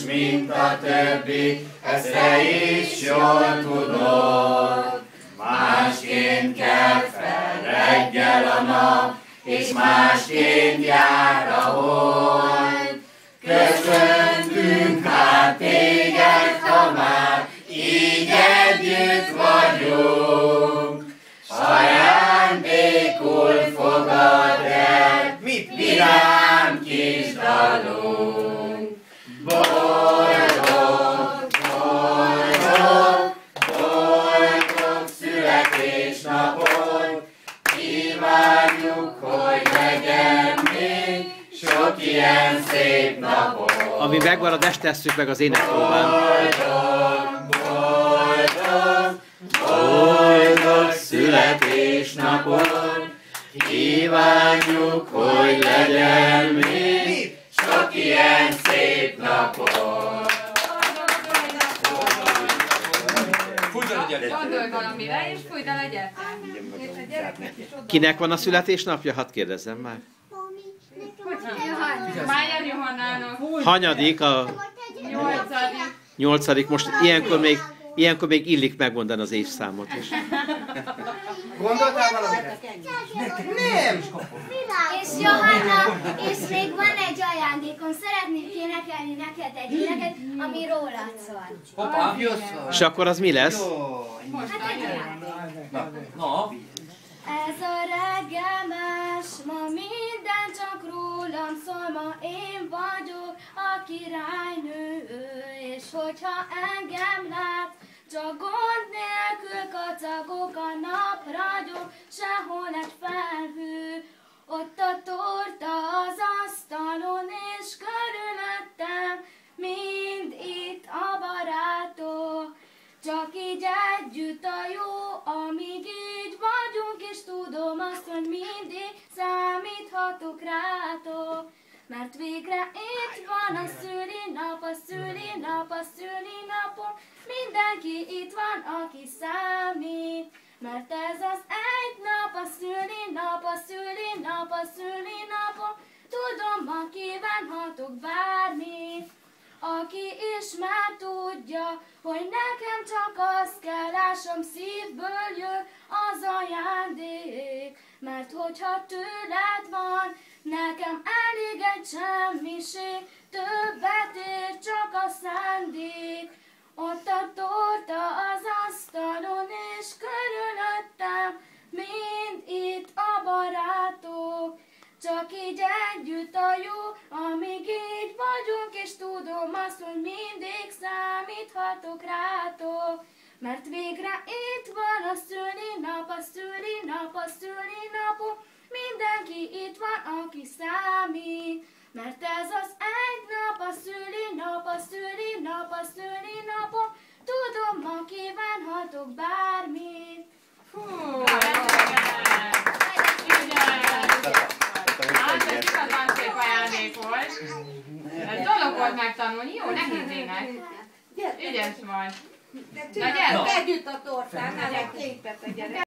Mint a többi, ezt te is jól tudod. Másként kell fel reggel a nap, és másként jár a hold. Köszöntünk hát téged, ha már így együtt vagyunk. Ajándékul fogad el, vidám kis dalunk. Boldog, boldog, boldog születésnapod, kívánjuk, hogy legyen még sok ilyen szép napod. Ami megmarad, ezt tesszük meg az éneklóban. Boldog, boldog, boldog születésnapod, kívánjuk, hogy legyen még sok ilyen szép napot! Gondolj valamire, és fújd el egyet! Kinek van a születésnapja? Hadd kérdezzem már. Májer Johannának. Hanyadik? A 8. Most ilyenkor még illik megmondani az évszámot is. Gondoltál valamire? Nem! És Johanna, és még van egy ajándékom. Szeretnék énekelni neked egy éneket, ami rólad szól. Hoppá, És akkor az mi lesz? Hát egy ajándék. Na. Ez a reggel más, ma minden csak rólam szól, ma én vagyok a királynő, és hogyha engem lát, csak gond nélkül kacagok a nap, ragyog, sehol egy felhő. Ott a torta az asztalon, és körülöttem mind itt a barátok. Csak így együtt a jó, amíg így vagyunk, és tudom azt, hogy mindig számíthatok rátok. Mert végre itt van a szülinap, a szülinap, a szülinapom. Mindenki itt van, aki számít. Mert ez az egy nap, a szülinap, a szülinap, a szülinapom. Tudom, ma kívánhatok bármit. Aki ismer, tudja, hogy nekem csak az kell, lássam, szívből jön az ajándék. Mert hogyha tőled van, nekem elég egy semmiség, többet ér csak a szándék. Ott a torta az asztalon, és körülöttem mind itt a barátok. Csak így együtt a jó, amíg így vagyunk, és tudom azt, hogy mindig számíthatok rátok. Mert végre itt van a szülinap, a szülinap, a szülinapom. Mindenki itt van, aki számít. Mert ez az egy nap, a szülinap, a szülinap, a szülinapom. Tudom, ma kívánhatok bármit. Hú, hát ez igazán szép ajándék volt. Ez dolog volt megtanulni, jó, nehéz ének. Ügyes vagy. Na gyere! Együtt a tortánál, egy képet tegyenek.